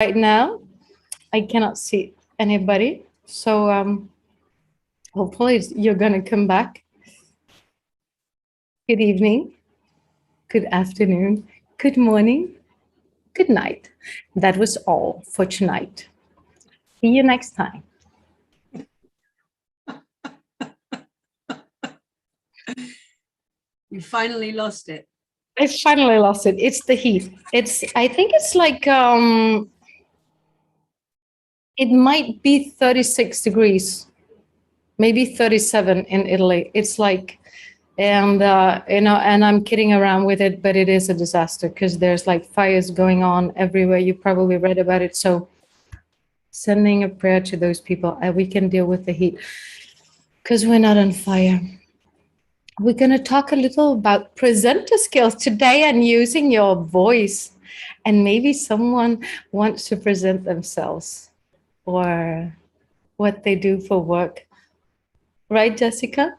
right now. I cannot see anybody. So hopefully you're going to come back. Good evening, good afternoon, good morning, good night. That was all for tonight. See you next time. You finally lost it. I finally lost it. It's the heat. I think it's like, it might be 36 degrees, maybe 37 in Italy. It's like, and and I'm kidding around with it, but it is a disaster because there's like fires going on everywhere. You probably read about it. So sending a prayer to those people, we can deal with the heat because we're not on fire. We're going to talk a little about presenter skills today and using your voice. And maybe someone wants to present themselves or what they do for work. Right, Jessica?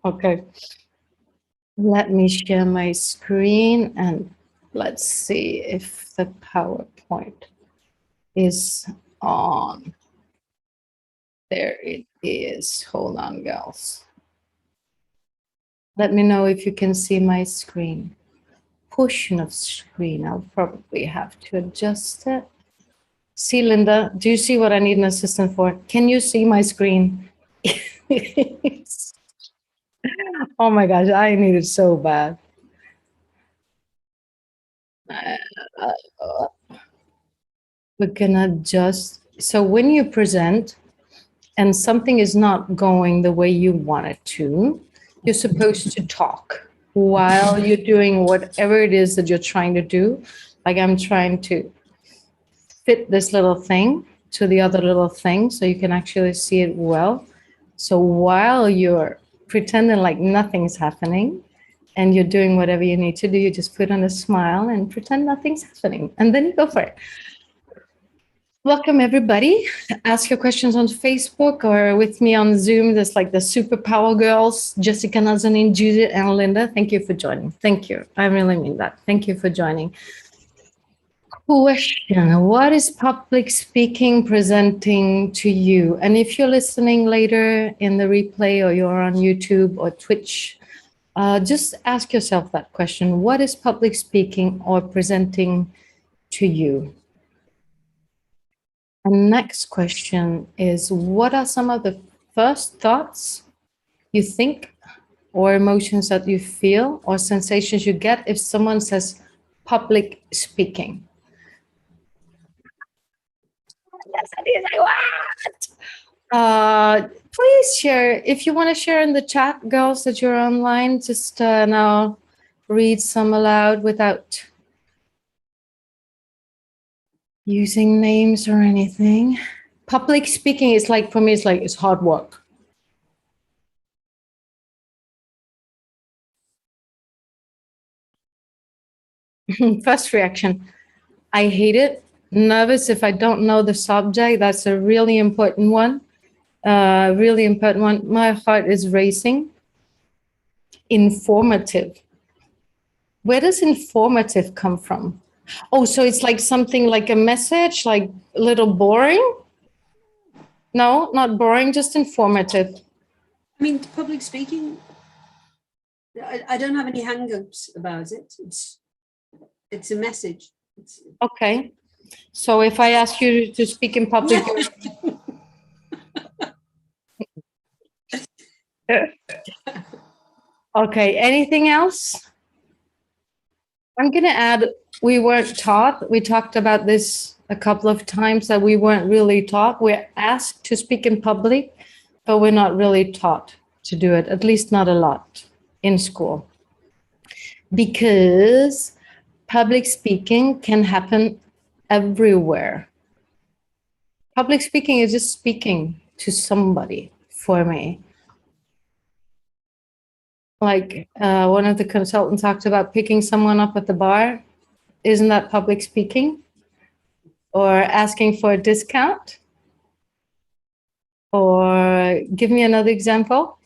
Okay. Let me share my screen and let's see if the PowerPoint is on. There it is. Hold on, girls. Let me know if you can see my screen. Portion of screen. I'll probably have to adjust it. See, Linda, do you see what I need an assistant for? Can you see my screen? Oh my gosh, I need it so bad. We're gonna just, so when you present and something is not going the way you want it to, you're supposed to talk while you're doing whatever it is that you're trying to do. Like I'm trying to fit this little thing to the other little thing so you can actually see it well. So while you're pretending like nothing's happening and you're doing whatever you need to do, you just put on a smile and pretend nothing's happening. And then you go for it. Welcome, everybody. Ask your questions on Facebook or with me on Zoom. There's like the superpower girls, Jessica, Nazanin, Judith, and Linda. Thank you for joining. Thank you. I really mean that. Thank you for joining. Question: what is public speaking presenting to you? And if you're listening later in the replay or you're on YouTube or Twitch, just ask yourself that question. What is public speaking or presenting to you? And next question is, what are some of the first thoughts you think or emotions that you feel or sensations you get if someone says public speaking? Yes, I did. What? Please share. If you want to share in the chat, girls, that you're online, just now read some aloud without using names or anything. Public speaking is like, for me, it's hard work. First reaction, I hate it. Nervous if I don't know the subject. That's a really important one. Really important one. My heart is racing. Informative. Where does informative come from? Oh, so it's like something like a message, like a little boring? No, not boring, just informative. I mean, public speaking, I don't have any hang-ups about it. It's a message. Okay. So if I ask you to speak in public, okay, anything else? I'm going to add, we weren't taught. We talked about this a couple of times that we weren't really taught. We're asked to speak in public, but we're not really taught to do it, at least not a lot in school. Because public speaking can happen everywhere. Public speaking is just speaking to somebody for me. Like one of the consultants talked about picking someone up at the bar. Isn't that public speaking? Or asking for a discount? Or give me another example.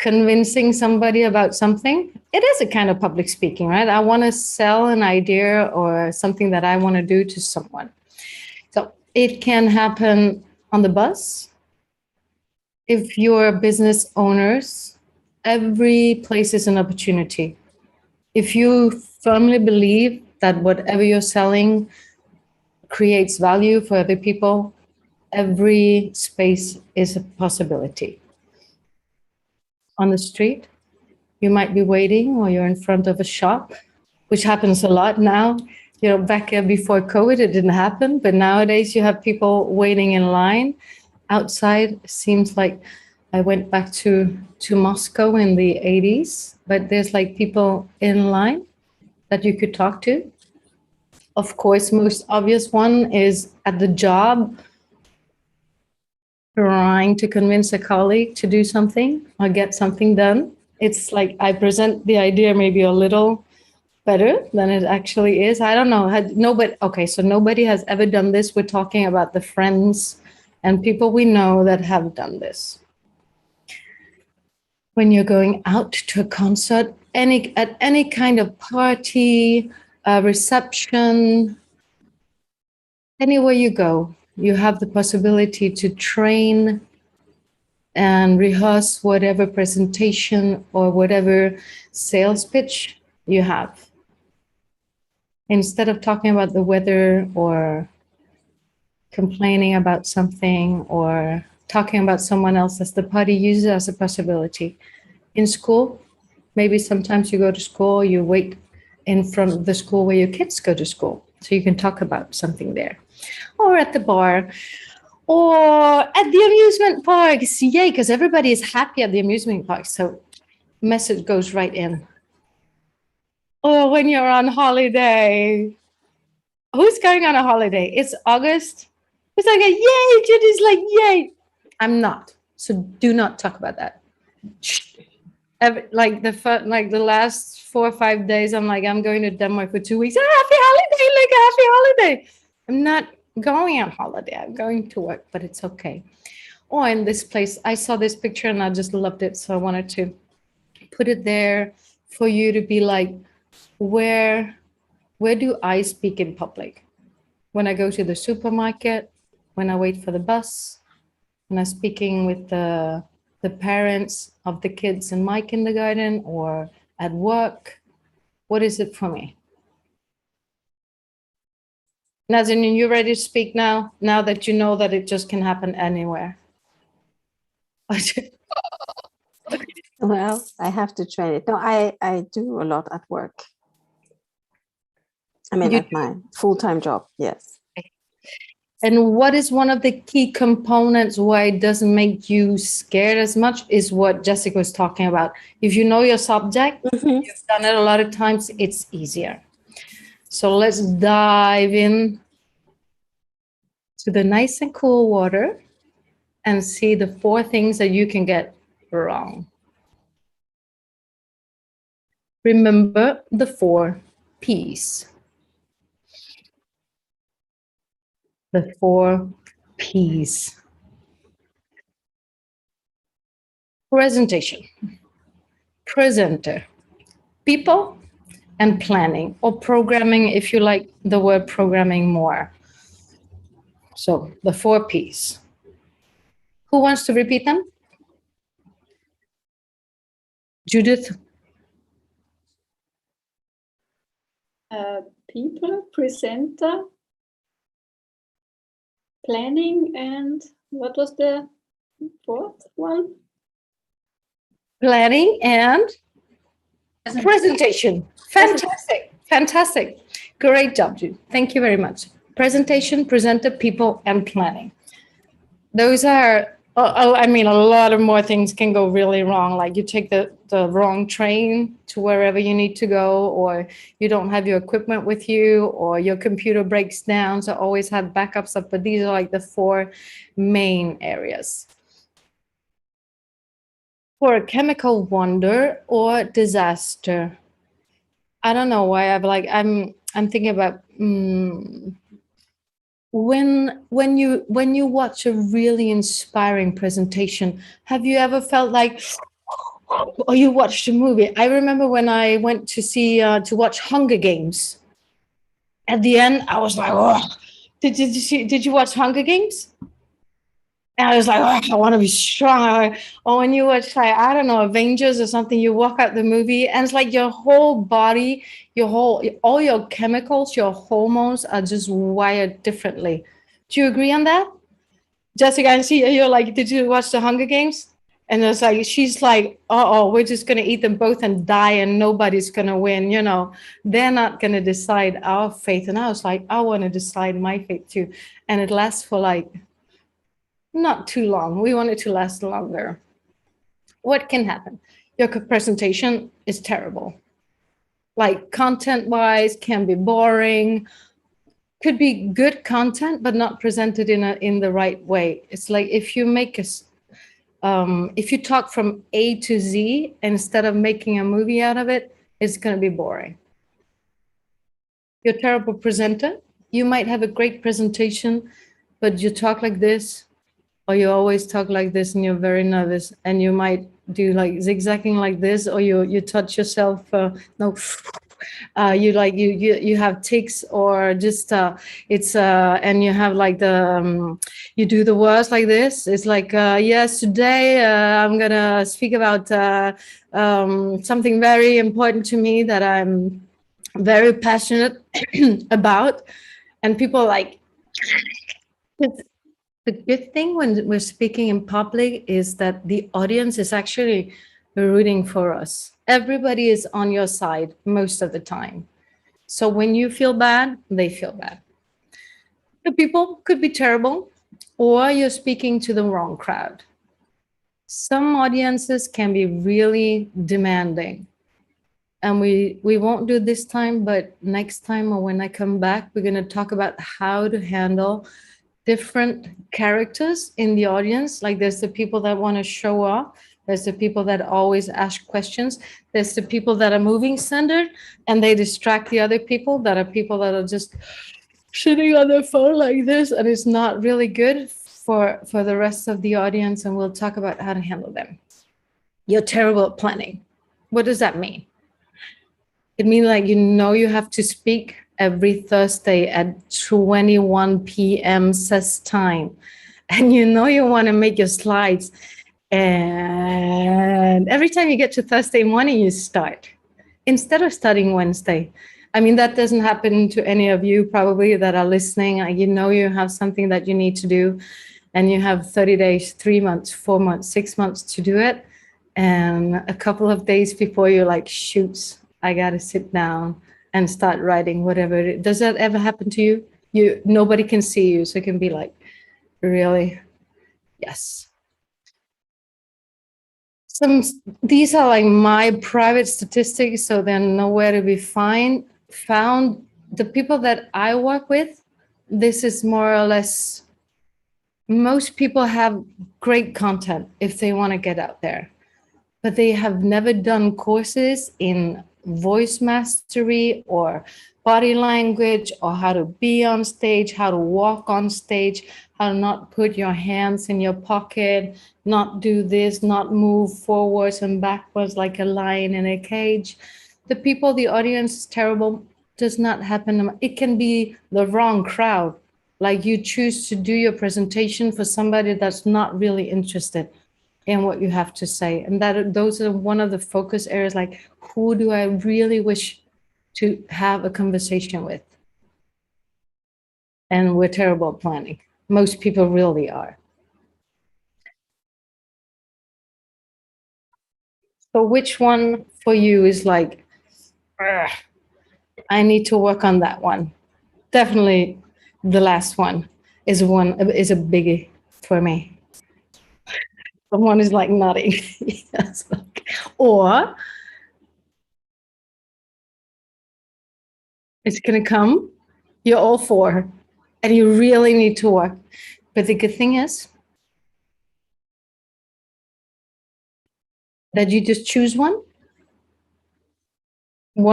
convincing somebody about something, it is a kind of public speaking, right? I want to sell an idea or something that I want to do to someone. So it can happen on the bus. If you're business owners, every place is an opportunity. If you firmly believe that whatever you're selling creates value for other people, every space is a possibility. On the street, you might be waiting or you're in front of a shop, which happens a lot now. You know, back before COVID, it didn't happen, but nowadays you have people waiting in line outside. Seems like I went back to Moscow in the 80s, but there's like people in line that you could talk to. Of course, most obvious one is at the job, trying to convince a colleague to do something or get something done. It's like I present the idea maybe a little better than it actually is. I don't know. So nobody has ever done this. We're talking about the friends and people we know that have done this. When you're going out to a concert, at any kind of party, reception, anywhere you go, you have the possibility to train and rehearse whatever presentation or whatever sales pitch you have. Instead of talking about the weather or complaining about something or talking about someone else as the party, use it as a possibility. In school, maybe sometimes you go to school, you wait in front of the school where your kids go to school, so you can talk about something there. Or at the bar, or at the amusement parks. Yay, because everybody is happy at the amusement park, so message goes right in. Or when you're on holiday. Who's going on a holiday? It's August. It's like, yay, Judy's like, yay. I'm not. So do not talk about that. The last 4 or 5 days, I'm like, I'm going to Denmark for 2 weeks. Happy holiday, like happy holiday. I'm not going on holiday. I'm going to work, but it's okay. Or in this place, I saw this picture and I just loved it. So I wanted to put it there for you to be like, where do I speak in public? When I go to the supermarket, when I wait for the bus, when I'm speaking with the parents of the kids in my kindergarten or at work, what is it for me? Nazanin, you ready to speak now? Now that you know that it just can happen anywhere. Well, I have to train it. No, I do a lot at work. I mean, at my full-time job, yes. And what is one of the key components why it doesn't make you scared as much is what Jessica was talking about. If you know your subject, you've done it a lot of times, it's easier. So let's dive in to the nice and cool water and see the 4 things that you can get wrong. Remember the 4 P's. The 4 P's. Presentation, presenter, people, and planning, or programming if you like the word programming more. So the 4 P's. Who wants to repeat them? Judith? People, presenter, planning, and what was the 4th one? Planning and presentation. Fantastic. Fantastic. Great job, Jude. Thank you very much. Presentation, presenter, people, and planning. Those are, I mean, a lot of more things can go really wrong. Like you take the wrong train to wherever you need to go, or you don't have your equipment with you, or your computer breaks down. So always have backups up. But these are like the 4 main areas. For a chemical wonder or disaster, I don't know why I'm thinking about when you watch a really inspiring presentation, have you ever felt like or you watched a movie. I remember when I went to see to watch Hunger Games. At the end, I was like, oh, did you watch Hunger Games? And I was like, oh, I want to be strong. Or when you watch, like, I don't know, Avengers or something, you walk out the movie and it's like your whole body, all your chemicals, your hormones are just wired differently. Do you agree on that? Jessica, and you're like, did you watch the Hunger Games? And it's like, she's like, oh, we're just going to eat them both and die and nobody's going to win. You know, they're not going to decide our fate. And I was like, I want to decide my fate too. And it lasts for like, not too long. We want it to last longer. What can happen? Your presentation is terrible. Like content-wise, can be boring. Could be good content, but not presented in the right way. It's like if you make if you talk from A to Z instead of making a movie out of it, it's going to be boring. You're a terrible presenter. You might have a great presentation, but you talk like this, or you always talk like this and you're very nervous, and you might do like zigzagging like this, or you touch yourself. You have tics, or just it's and you have like the you do the words like this. It's like yes, today I'm gonna speak about something very important to me that I'm very passionate about, and people like. The good thing when we're speaking in public is that the audience is actually rooting for us. Everybody is on your side most of the time. So when you feel bad, they feel bad. The people could be terrible, or you're speaking to the wrong crowd. Some audiences can be really demanding. And we won't do this time, but next time or when I come back, we're going to talk about how to handle different characters in the audience. Like there's the people that want to show off. There's the people that always ask questions. There's the people that are moving centered and they distract the other people that are just sitting on their phone like this. And it's not really good for the rest of the audience. And we'll talk about how to handle them. You're terrible at planning. What does that mean? It means like, you have to speak every Thursday at 21 p.m. CEST time. And you want to make your slides. And every time you get to Thursday morning, you start. Instead of starting Wednesday. I mean, that doesn't happen to any of you probably that are listening. You have something that you need to do. And you have 30 days, 3 months, 4 months, 6 months to do it. And a couple of days before you're like, shoots, I got to sit down and start writing whatever. Does that ever happen to you? Nobody can see you, so it can be like, really? Yes. These are like my private statistics, so they're nowhere to be found. The people that I work with, this is more or less, most people have great content if they want to get out there, but they have never done courses in voice mastery or body language or how to be on stage, how to walk on stage, how to not put your hands in your pocket, not do this, not move forwards and backwards like a lion in a cage. The audience is terrible, does not happen. It can be the wrong crowd. Like you choose to do your presentation for somebody that's not really interested in what you have to say. And those are one of the focus areas, like who do I really wish to have a conversation with? And we're terrible at planning. Most people really are. So which one for you is like, I need to work on that one? Definitely the last one is a biggie for me. Someone is like nodding. Yes. Or it's going to come, you're all for, and you really need to work. But the good thing is that you just choose one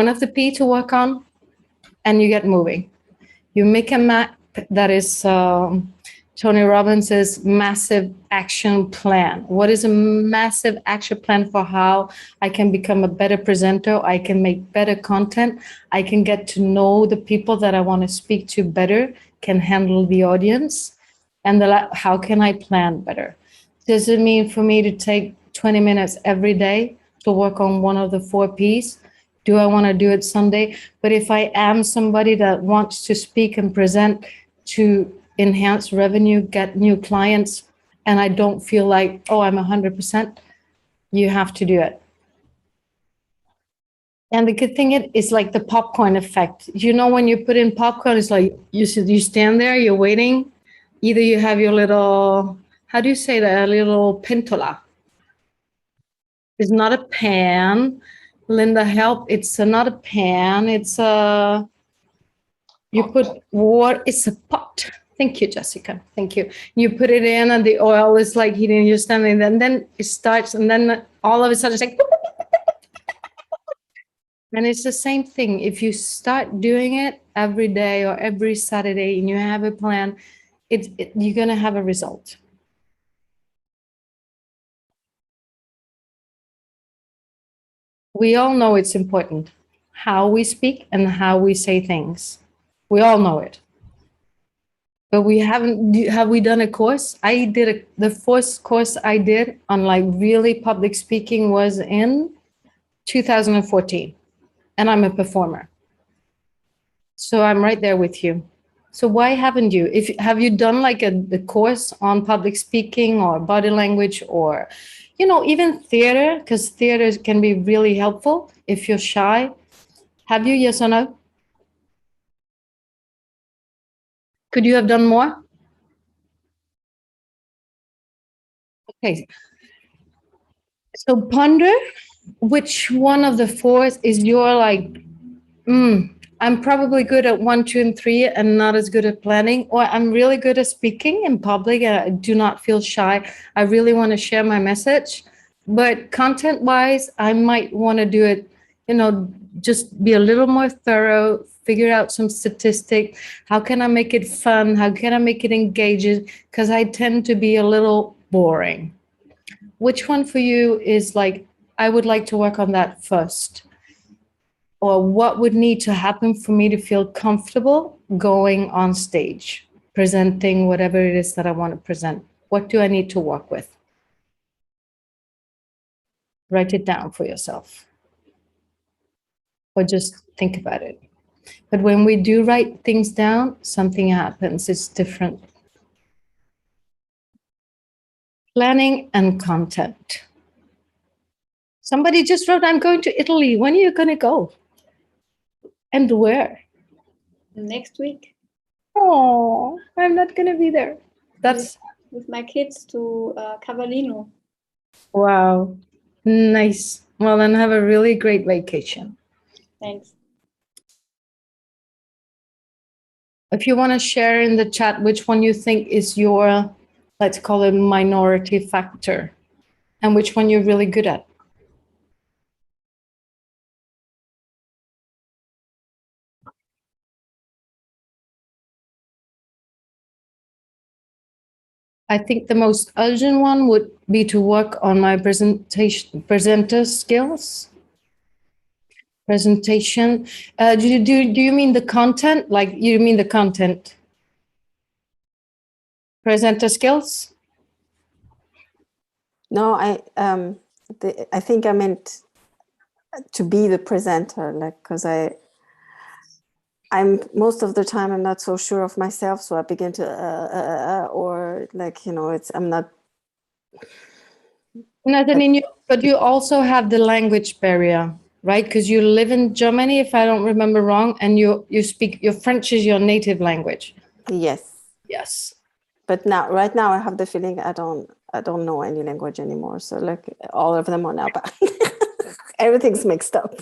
of the P to work on, and you get moving. You make a map that is Tony Robbins' massive action plan. What is a massive action plan for how I can become a better presenter? I can make better content. I can get to know the people that I want to speak to better, can handle the audience. And how can I plan better? Does it mean for me to take 20 minutes every day to work on one of the 4 Ps? Do I want to do it Sunday? But if I am somebody that wants to speak and present to enhance revenue, get new clients, and I don't feel like, oh, I'm 100%, you have to do it. And the good thing is like the popcorn effect. You know, when you put in popcorn, it's like you stand there, you're waiting. Either you have your little, how do you say that, a little pintola. It's not a pan. Linda, help. It's not a pan. It's a, you put water, it's a pot. Thank you, Jessica. Thank you. You put it in and the oil is like heating, you're standing there, and then it starts, and then all of a sudden it's like, and it's the same thing. If you start doing it every day or every Saturday and you have a plan, you're going to have a result. We all know it's important how we speak and how we say things. We all know it. But we haven't, have we done a course? I did the first course I did on like really public speaking was in 2014, and I'm a performer. So I'm right there with you. So why haven't you? Have you done like the course on public speaking or body language or, you know, even theater, because theater can be really helpful if you're shy. Have you, yes or no? Could you have done more? Okay. So ponder which one of the 4 is your like, I'm probably good at 1, 2, and 3 and not as good at planning, or I'm really good at speaking in public and I do not feel shy. I really want to share my message, but content wise, I might want to do it, you know, just be a little more thorough, figure out some statistic. How can I make it fun? How can I make it engaging? Because I tend to be a little boring. Which one for you is like, I would like to work on that first? Or what would need to happen for me to feel comfortable going on stage, presenting whatever it is that I want to present? What do I need to work with? Write it down for yourself. Or just think about it. But when we do write things down, something happens. It's different. Planning and content. Somebody just wrote, I'm going to Italy. When are you going to go? And where? Next week. Oh, I'm not going to be there. That's with my kids to Cavallino. Wow. Nice. Well, then have a really great vacation. Thanks. If you want to share in the chat which one you think is your, let's call it minority factor, and which one you're really good at. I think the most urgent one would be to work on my presenter skills. Presentation. Do you mean the content? Like you mean the content? Presenter skills? No, I think I meant to be the presenter, like, because I'm most of the time I'm not so sure of myself, so I begin to or like, you know, I'm not. Nothing, but you also have the language barrier, right? Because you live in Germany, if I don't remember wrong, and you speak, your French is your native language. Yes. Yes. But now, right now, I have the feeling I don't know any language anymore. So like all of them are now, but everything's mixed up.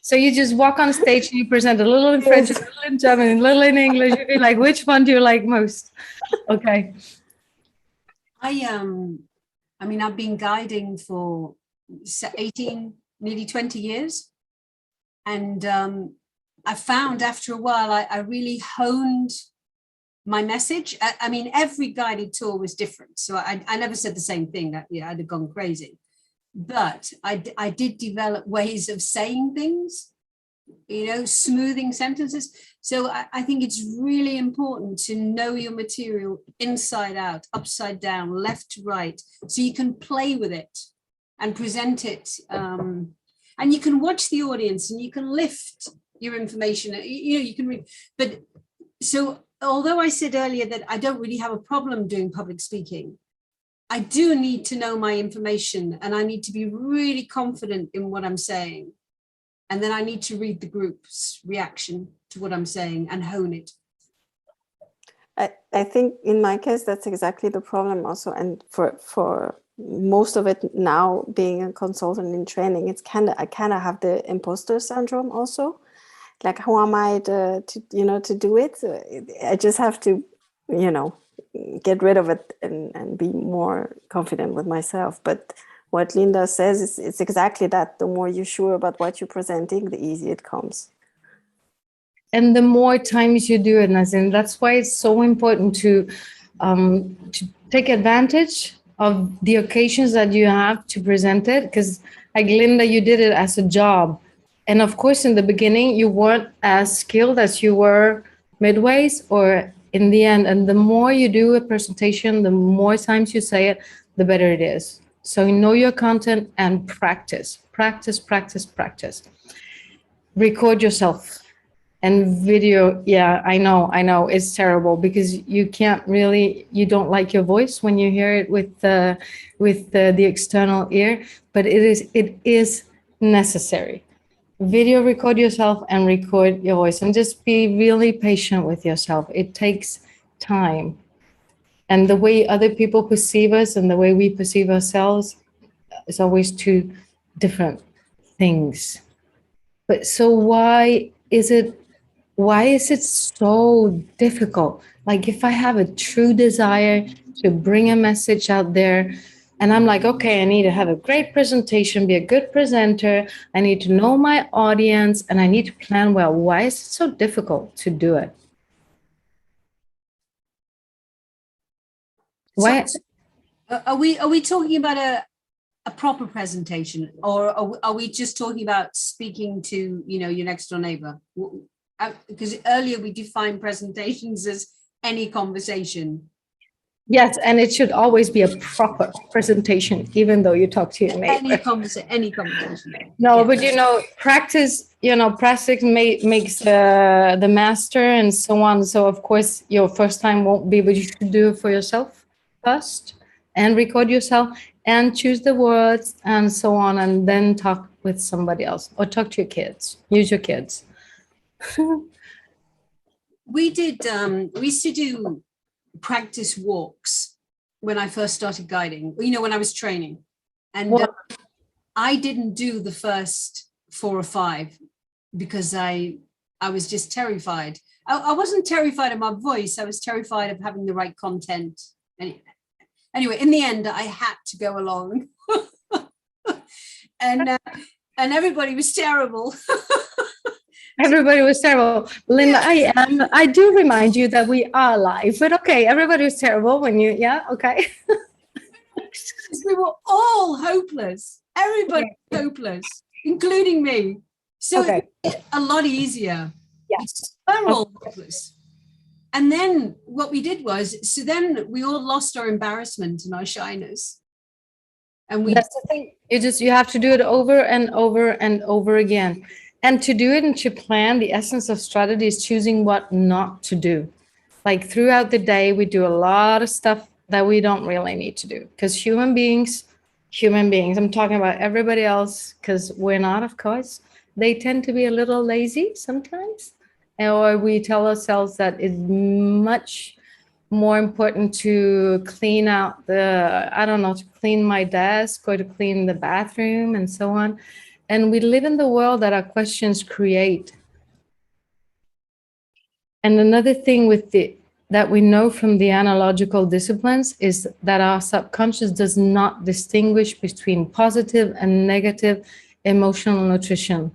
So you just walk on stage and you present a little in French, a little in German, a little in English. You'd be like, which one do you like most? Okay. I mean, I've been guiding for 18, nearly 20 years. And I found after a while, I really honed my message. I mean, every guided tour was different. So I never said the same thing. That, yeah, I'd have gone crazy. But I did develop ways of saying things, you know, smoothing sentences. So I think it's really important to know your material inside out, upside down, left to right, so you can play with it and present it. And you can watch the audience and you can lift your information, you know, you can read. But so although I said earlier that I don't really have a problem doing public speaking, I do need to know my information and I need to be really confident in what I'm saying. And then I need to read the group's reaction to what I'm saying and hone it. I think in my case, that's exactly the problem also. And for most of it now, being a consultant in training, it's I kind of have the imposter syndrome also. Like, who am I to do it? I just have to, you know, get rid of it and be more confident with myself. But what Linda says, it's exactly that. The more you're sure about what you're presenting, the easier it comes. And the more times you do it, Nazim, that's why it's so important to take advantage of the occasions that you have to present it. Because like Linda, you did it as a job. And of course, in the beginning, you weren't as skilled as you were midways or in the end. And the more you do a presentation, the more times you say it, the better it is. So know your content and practice, practice, practice, practice. Record yourself and video. Yeah, I know it's terrible because you can't really, you don't like your voice when you hear it with the external ear, but it is necessary. Video record yourself and record your voice and just be really patient with yourself. It takes time. And the way other people perceive us and the way we perceive ourselves is always two different things. But so why is it so difficult? Like, if I have a true desire to bring a message out there, and I'm like, okay, I need to have a great presentation, be a good presenter, I need to know my audience, and I need to plan well. Why is it so difficult to do it? Why? So, are we talking about a proper presentation, or are we just talking about speaking to, you know, your next door neighbor? Because earlier we defined presentations as any conversation. Yes, and it should always be a proper presentation, even though you talk to your neighbor. Any conversation. No, Yeah. but you know, practice makes the master and so on. So of course, your first time won't be, but you should do it for yourself first and record yourself and choose the words and so on, and then talk with somebody else or talk to your kids. Use your kids. We used to do practice walks when I first started guiding, you know, when I was training, and I didn't do the first 4 or 5 because I was just terrified. I wasn't terrified of my voice. I was terrified of having the right content. Anyway, in the end, I had to go along, and everybody was terrible. Everybody was terrible. Linda, Yeah. I do remind you that we are live, but okay, everybody was terrible when you, yeah, okay. We were all hopeless. Everybody was hopeless, including me. So Okay. it was a lot easier. Yes. We're all hopeless. And then what we did was, so then we all lost our embarrassment and our shyness. And That's the thing. You have to do it over and over and over again. And to do it and to plan, the essence of strategy is choosing what not to do. Like throughout the day, we do a lot of stuff that we don't really need to do, because human beings, I'm talking about everybody else, because we're not, of course, they tend to be a little lazy sometimes. Or we tell ourselves that it's much more important to clean out to clean my desk or to clean the bathroom and so on. And we live in the world that our questions create. And another thing that we know from the analogical disciplines is that our subconscious does not distinguish between positive and negative emotional nutrition.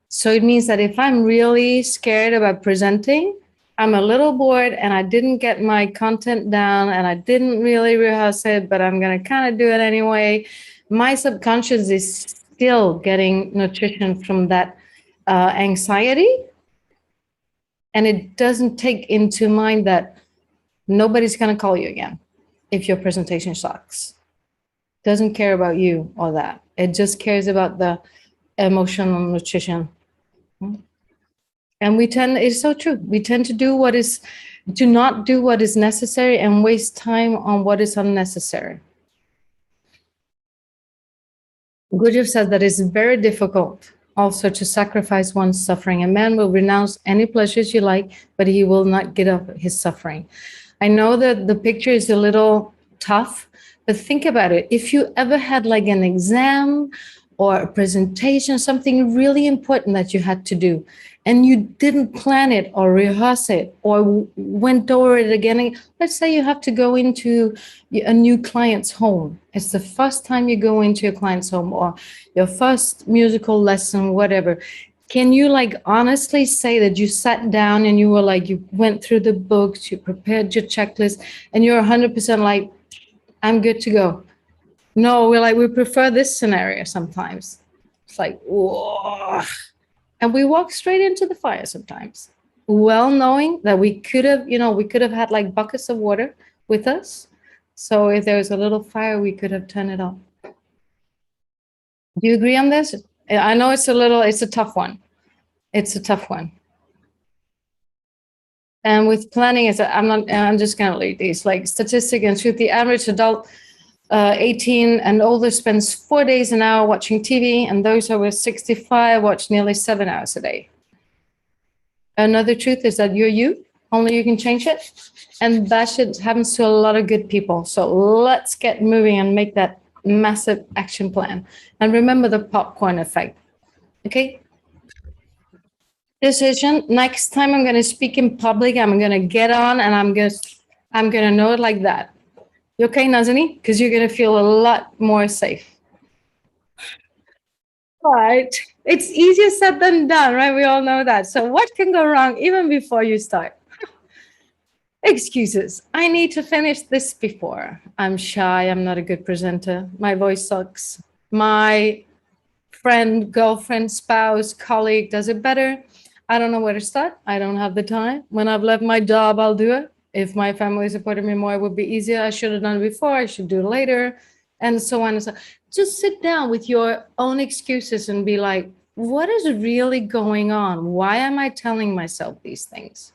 So it means that if I'm really scared about presenting, I'm a little bored and I didn't get my content down and I didn't really rehearse it, but I'm going to kind of do it anyway. My subconscious is still getting nutrition from that anxiety. And it doesn't take into mind that nobody's going to call you again if your presentation sucks. Doesn't care about you or that. It just cares about the emotional nutrition. And it's so true. We tend to not do what is necessary and waste time on what is unnecessary. Gurdjieff says that it's very difficult also to sacrifice one's suffering. A man will renounce any pleasures you like, but he will not give up his suffering. I know that the picture is a little tough, but think about it. If you ever had like an exam or a presentation, something really important that you had to do, and you didn't plan it or rehearse it or went over it again. Let's say you have to go into a new client's home. It's the first time you go into a client's home or your first musical lesson, whatever. Can you like honestly say that you sat down and you were like, you went through the books, you prepared your checklist, and you're 100% like, I'm good to go? No, we prefer this scenario sometimes. It's like, whoa. And we walk straight into the fire sometimes, well knowing that we could have had like buckets of water with us. So if there was a little fire, we could have turned it off. Do you agree on this? I know it's a tough one. It's a tough one. And with planning, I'm just going to read these, like statistic and truth. The average adult 18 and older spends 4 days an hour watching TV, and those over 65 watch nearly 7 hours a day. Another truth is that you're you, only you can change it. And that shit happens to a lot of good people. So let's get moving and make that massive action plan. And remember the popcorn effect, okay? Decision, next time I'm gonna speak in public, I'm gonna get on and I'm gonna know it like that. You okay, Nazani? Because you're going to feel a lot more safe. Right. It's easier said than done, right? We all know that. So what can go wrong even before you start? Excuses. I need to finish this before. I'm shy. I'm not a good presenter. My voice sucks. My friend, girlfriend, spouse, colleague does it better. I don't know where to start. I don't have the time. When I've left my job, I'll do it. If my family supported me more, it would be easier. I should have done it before. I should do it later, and so on and so on. Just sit down with your own excuses and be like, what is really going on? Why am I telling myself these things?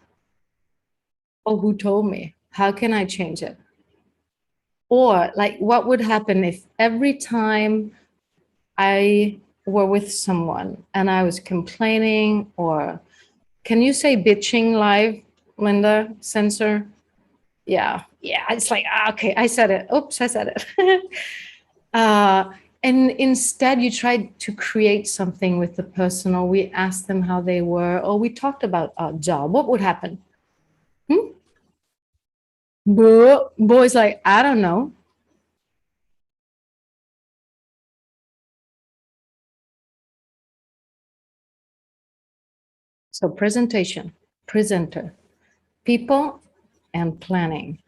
Oh, who told me? How can I change it? Or like, what would happen if every time I were with someone and I was complaining, or can you say bitching live? Linda, censor. Yeah. It's like, okay, I said it. Oops, I said it. And instead you tried to create something with the person, or we asked them how they were, or we talked about our job. What would happen? Boy's like, I don't know. So presentation, presenter, people, and planning.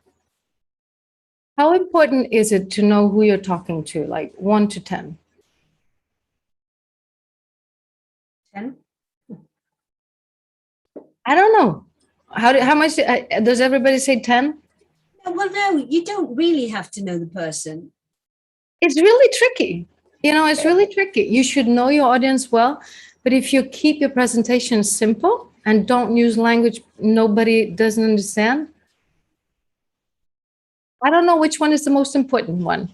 How important is it to know who you're talking to, like 1 to 10? 10? I don't know. How much does everybody say 10? Well, no, you don't really have to know the person. It's really tricky. It's really tricky. You should know your audience well, but if you keep your presentation simple and don't use language nobody doesn't understand, I don't know which one is the most important one.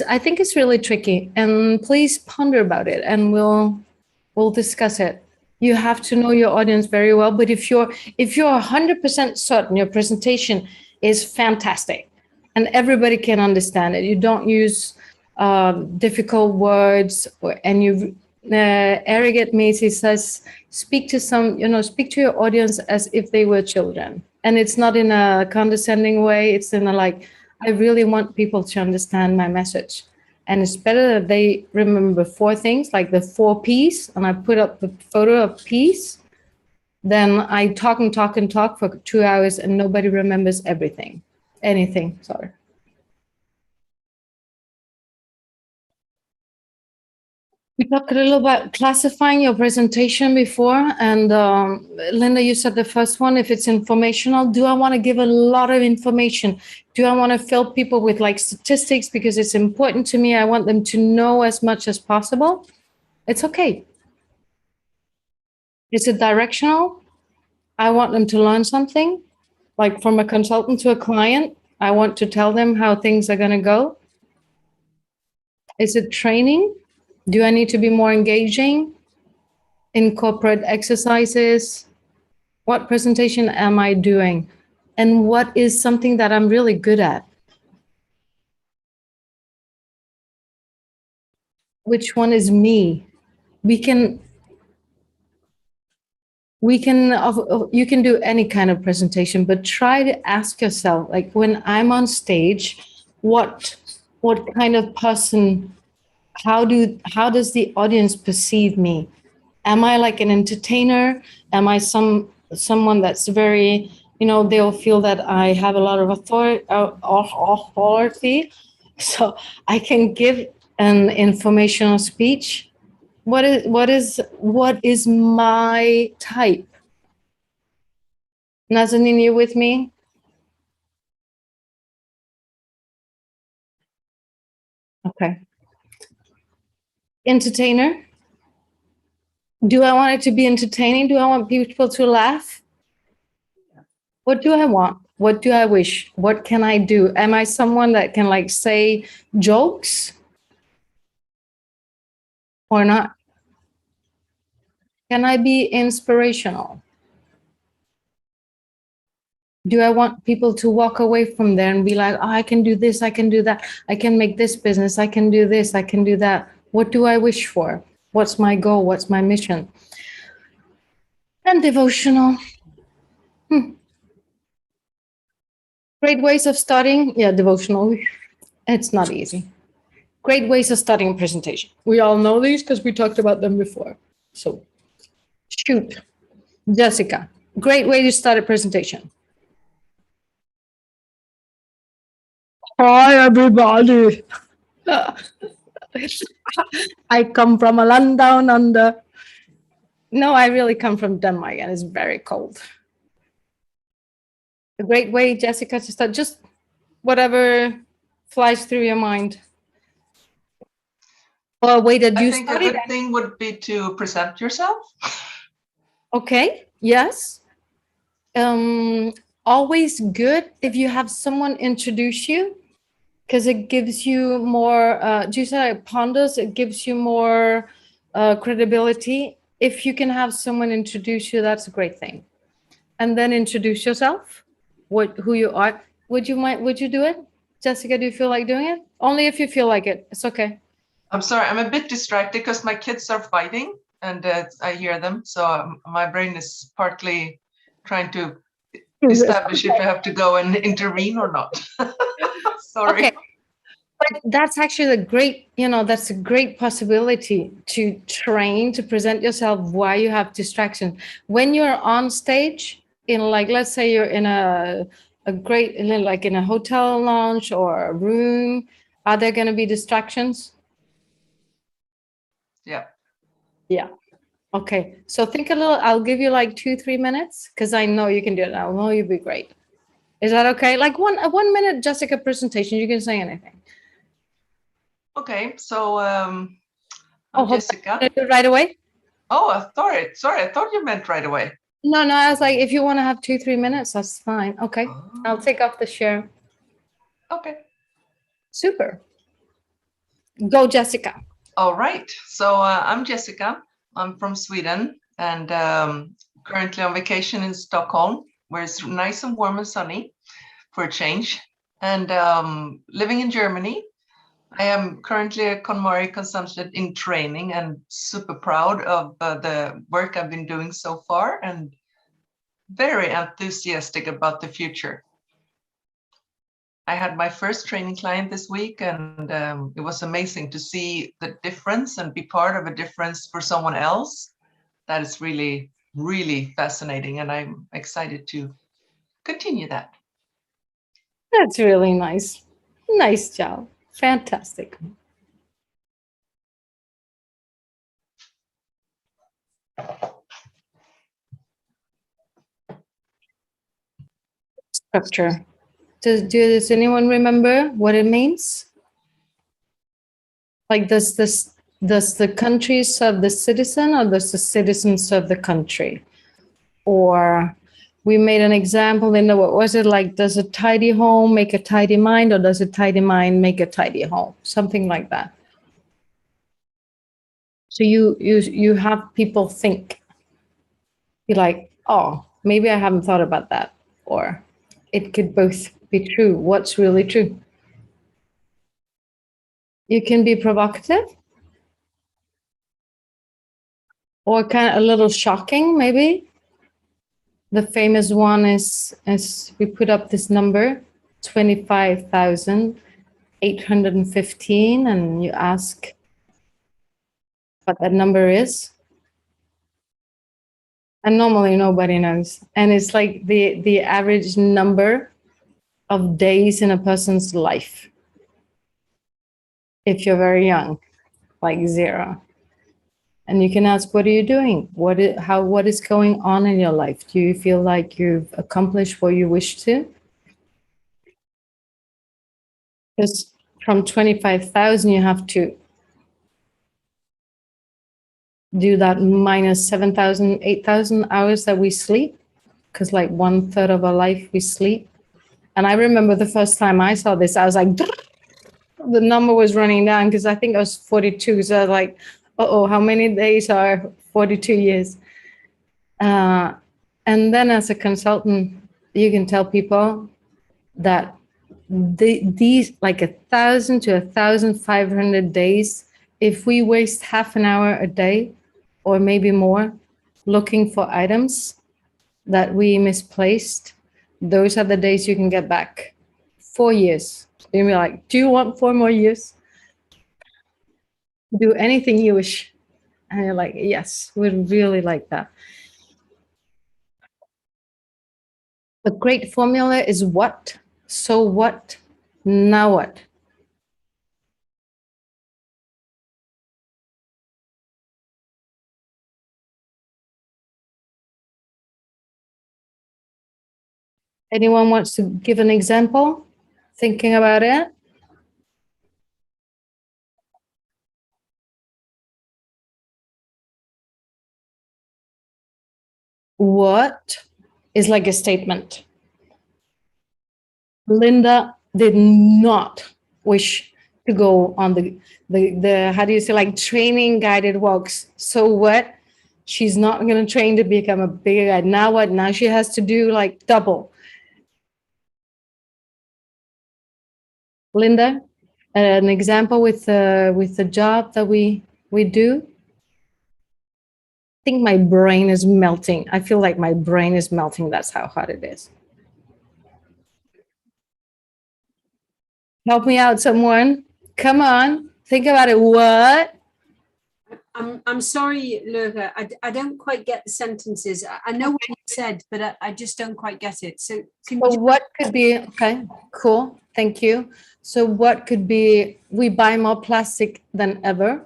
I think it's really tricky, and please ponder about it and we'll discuss it. You have to know your audience very well, but if you're 100% certain your presentation is fantastic and everybody can understand it, you don't use difficult words, and you Arrogant Macy says, speak to your audience as if they were children. And it's not in a condescending way. It's in a like, I really want people to understand my message. And it's better that they remember 4 things, like the 4 Ps. And I put up the photo of peace, then I talk and talk and talk for 2 hours and nobody remembers anything, sorry. We talked a little about classifying your presentation before, and Linda, you said the first one, if it's informational, do I want to give a lot of information? Do I want to fill people with like statistics because it's important to me? I want them to know as much as possible. It's okay. Is it directional? I want them to learn something, like from a consultant to a client. I want to tell them how things are going to go. Is it training? Do I need to be more engaging? Incorporate exercises? What presentation am I doing? And what is something that I'm really good at? Which one is me? You can do any kind of presentation, but try to ask yourself, like when I'm on stage, what kind of person, how does the audience perceive me? Am I like an entertainer? Am I someone that's very, they'll feel that I have a lot of authority, so I can give an informational speech? What is my type? Nazanin, you with me? Okay. Entertainer. Do I want it to be entertaining? Do I want people to laugh? What do I want? What do I wish? What can I do? Am I someone that can like say jokes or not? Can I be inspirational? Do I want people to walk away from there and be like, oh, I can do this, I can do that, I can make this business, I can do this, I can do that. What do I wish for? What's my goal? What's my mission? And devotional. Great ways of starting. Yeah, devotional. It's not easy. Great ways of starting a presentation. We all know these because we talked about them before. So shoot. Jessica, great way to start a presentation. Hi, everybody. I come from a land down under. No, I really come from Denmark and it's very cold. A great way, Jessica, to start, just whatever flies through your mind. Or a way that you I think a good thing would be to present yourself. Okay, yes. Always good if you have someone introduce you, because it gives you more, do you say ponders? It gives you more credibility. If you can have someone introduce you, that's a great thing. And then introduce yourself, who you are. Would you do it? Jessica, do you feel like doing it? Only if you feel like it. It's okay. I'm sorry, I'm a bit distracted because my kids are fighting and I hear them. So my brain is partly trying to establish if I have to go and intervene or not. Sorry. Okay. But that's actually that's a great possibility to train, to present yourself while you have distraction. When you're on stage, let's say you're in a great, like in a hotel lounge or a room, are there going to be distractions? Yeah. Yeah. Okay. So think a little, I'll give you like 2-3 minutes because I know you can do it. I know you'll be great. Is that okay? Like a 1 minute Jessica presentation, you can say anything. Okay. So I'm Jessica. Right away? Oh, sorry. I thought you meant right away. No, I was like, if you want to have 2-3 minutes, that's fine. Okay. Oh. I'll take off the share. Okay. Super. Go, Jessica. All right. So I'm Jessica. I'm from Sweden and currently on vacation in Stockholm, where it's nice and warm and sunny for a change. And living in Germany. I am currently a KonMari Consultant in training and super proud of the work I've been doing so far and very enthusiastic about the future. I had my first training client this week and it was amazing to see the difference and be part of a difference for someone else. That is really really fascinating, and I'm excited to continue that. That's really nice. Nice job. Fantastic. Structure. Does anyone remember what it means? Like, does the country serve the citizen, or does the citizen serve the country? Or we made an example in the, what was it, like, does a tidy home make a tidy mind, or does a tidy mind make a tidy home? Something like that. So you have people think. You're like, oh, maybe I haven't thought about that. Or it could both be true. What's really true? You can be provocative, or kind of a little shocking, maybe. The famous one is we put up this number, 25,815, and you ask what that number is. And normally nobody knows. And it's like the average number of days in a person's life. If you're very young, like 0. And you can ask, what are you doing? What is going on in your life? Do you feel like you've accomplished what you wish to? Because from 25,000, you have to do that minus 7,000, 8,000 hours that we sleep. Because like 1/3 of our life we sleep. And I remember the first time I saw this, I was like, the number was running down, because I think I was 42. So I was like, uh-oh, how many days are 42 years? And then as a consultant, you can tell people that these like 1,000 to 1,500 days, if we waste half an hour a day or maybe more looking for items that we misplaced, those are the days you can get back. 4 years. You'll be like, do you want 4 more years? Do anything you wish. And you're like, yes, we'd really like that. A great formula is what, so what, now what? Anyone wants to give an example? Thinking about it? What is like a statement? Linda did not wish to go on the how do you say, like, training guided walks. So what? She's not going to train to become a bigger guide. Now what? Now she has to do like double. Linda, an example with the job that we do. I think my brain is melting. I feel like my brain is melting. That's how hard it is. Help me out, someone. Come on, think about it. What? I'm sorry, Lykke. I don't quite get the sentences. I know what you said, but I just don't quite get it. So can So you? what could be, okay, cool, thank you. So what could be, we buy more plastic than ever.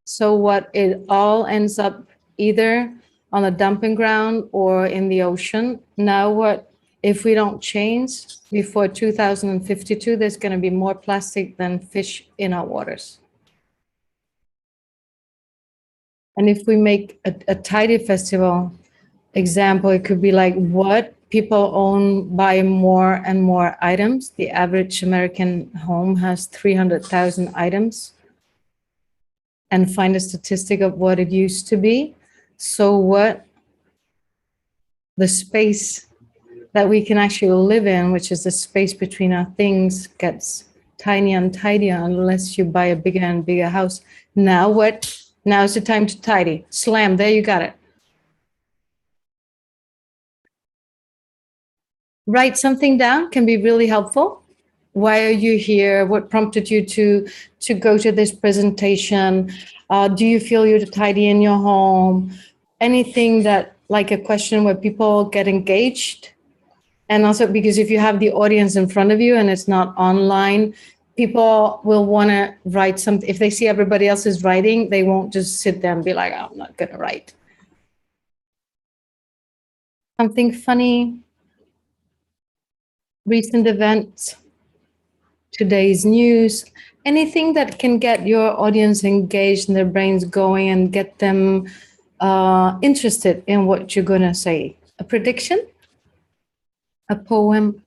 So what, it all ends up either on a dumping ground or in the ocean. Now what, if we don't change before 2052, there's going to be more plastic than fish in our waters. And if we make a tidy festival example, it could be like, what people own, buy more and more items. The average American home has 300,000 items. And find a statistic of what it used to be. So what the space that we can actually live in, which is the space between our things, gets tinier and tinier unless you buy a bigger and bigger house. Now what? Now is the time to tidy. Slam, there you got it. Write something down can be really helpful. Why are you here? What prompted you to go to this presentation? Do you feel you're tidy in your home? anything that, like a question where people get engaged. And also because if you have the audience in front of you and it's not online, people will want to write something. If they see everybody else is writing, they won't just sit there and be like, I'm not going to write. Something funny, recent events, today's news, anything that can get your audience engaged and their brains going and get them interested in what you're going to say. A prediction, a poem,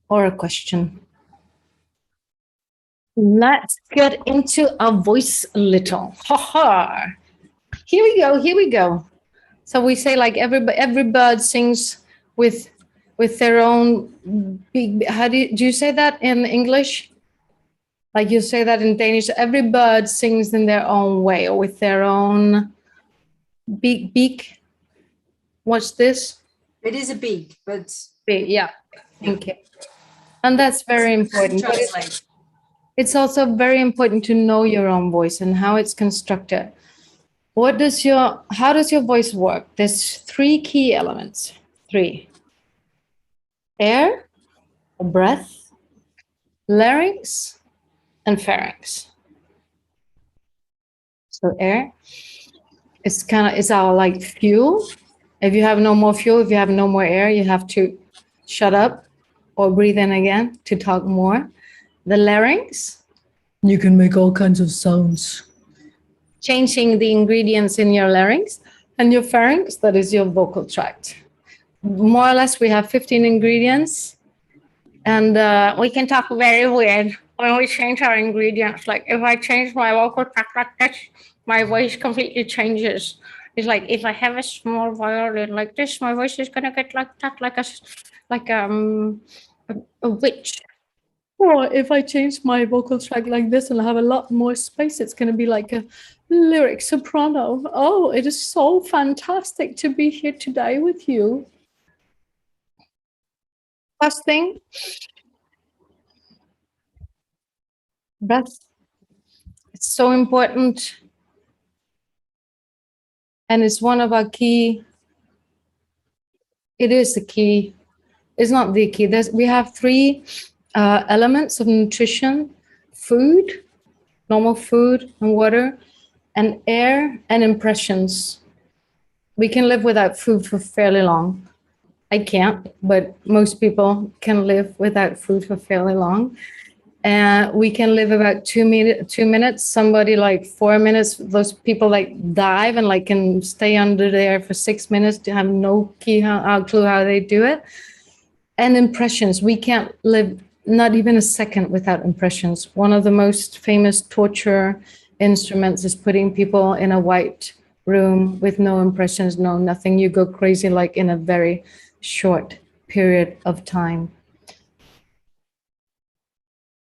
or a question. Let's get into our voice a little. Ha ha. Here we go. Here we go. So we say like every bird sings with their own big. How do you say that in English? Like you say that in Danish. Every bird sings in their own way or with their own big beak. What's this? It is a beak, but Beak, yeah. Thank you. And that's very important. But it's also very important to know your own voice and how it's constructed. How does your voice work? There's 3 key elements. 3. Air, breath, larynx, and pharynx. So air is our like fuel. If you have no more fuel, if you have no more air, you have to shut up or breathe in again to talk more. The larynx, you can make all kinds of sounds. Changing the ingredients in your larynx, and your pharynx, that is your vocal tract. More or less, we have 15 ingredients, and we can talk very weird when we change our ingredients. Like if I change my vocal tract like this, my voice completely changes. It's like if I have a small violin like this, my voice is gonna get like that, like a witch. Or if I change my vocal tract like this and I have a lot more space, it's going to be like a lyric soprano. Oh, it is so fantastic to be here today with you. First thing, breath. It's so important. And it's one of our key. It is the key. It's not the key. We have 3 elements of nutrition: food, normal food and water, and air and impressions. We can live without food for fairly long. I can't, but most people can live without food for fairly long. And we can live about 2 minutes. Somebody like 4 minutes. Those people like dive and like can stay under there for 6 minutes to have no clue how they do it. And impressions, we can't live not even a second without impressions. One of the most famous torture instruments is putting people in a white room with no impressions, no nothing. You go crazy like in a very short period of time.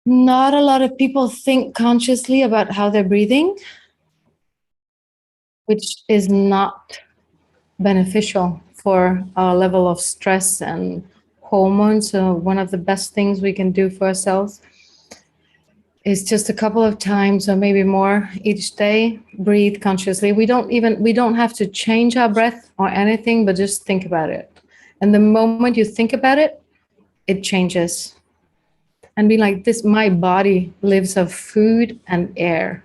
Not a lot of people think consciously about how they're breathing, which is not beneficial for our level of stress and hormones. So one of the best things we can do for ourselves is just a couple of times or maybe more each day, breathe consciously. We don't have to change our breath or anything, but just think about it. And the moment you think about it, it changes. And be like this, my body lives of food and air.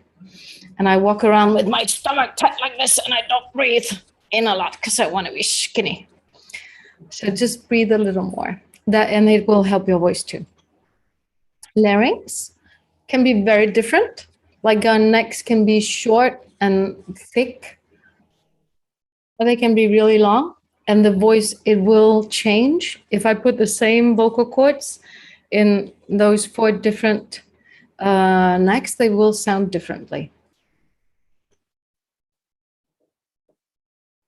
And I walk around with my stomach tight like this and I don't breathe in a lot because I want to be skinny. So just breathe a little more. And it will help your voice too. Larynx can be very different. Like our necks can be short and thick, or they can be really long. And the voice, it will change. If I put the same vocal cords in those 4 different necks, they will sound differently.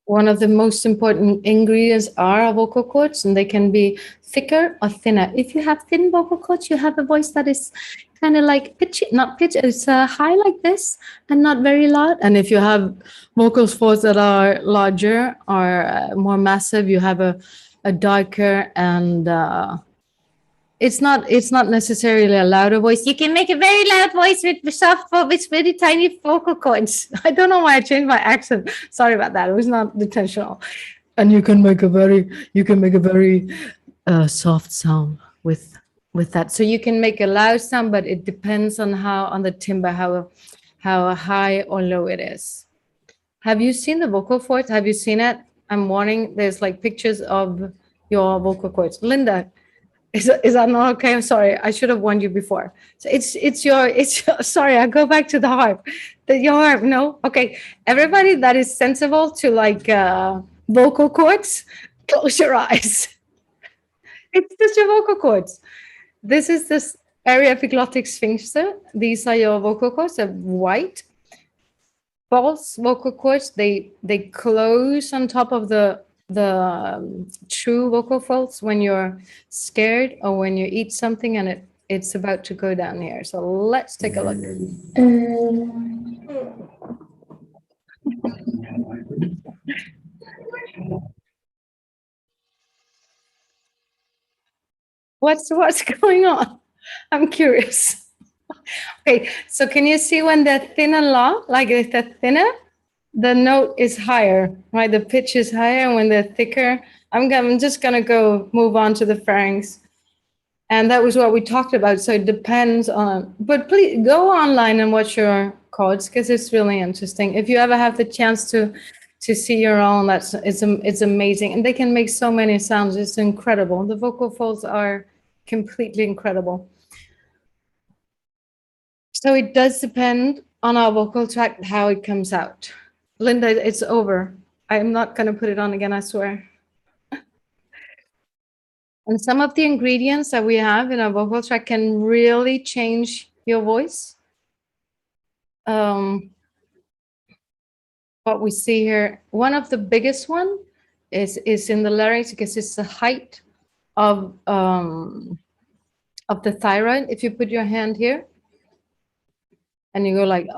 One of the most important ingredients are our vocal cords, and they can be thicker or thinner. If you have thin vocal cords, you have a voice that is kind of like not pitch, it's high like this and not very loud. And if you have vocal folds that are larger or more massive, you have a darker and it's not necessarily a louder voice. You can make a very loud voice with soft, with very tiny vocal cords. I don't know why I changed my accent. Sorry about that. It was not intentional. And you can make a very soft sound with that. So you can make a loud sound, but it depends on the timbre, how high or low it is. Have you seen the vocal cords? Have you seen it? I'm warning. There's like pictures of your vocal cords. Linda, is that not okay? I'm sorry. I should have warned you before. So it's your sorry. I go back to the harp. Your harp. No. Okay. Everybody that is sensible to like vocal cords, close your eyes. It's just your vocal cords. This is this area epiglottic sphincter. These are your vocal cords. They're white. False vocal cords. They close on top of the true vocal folds when you're scared or when you eat something and it's about to go down here. So let's take a look. What's going on? I'm curious. Okay, so can you see when they're thinner low, like if they're thinner, the note is higher, right? The pitch is higher, and when they're thicker, I'm just gonna move on to the pharynx. And that was what we talked about. So it depends on, but please go online and watch your chords because it's really interesting. If you ever have the chance to see your own, it's amazing. And they can make so many sounds. It's incredible. The vocal folds are completely incredible. So it does depend on our vocal tract, how it comes out. Linda, it's over. I'm not going to put it on again, I swear. And some of the ingredients that we have in our vocal tract can really change your voice. What we see here, one of the biggest one is in the larynx because it's the height of the thyroid. If you put your hand here and you go like,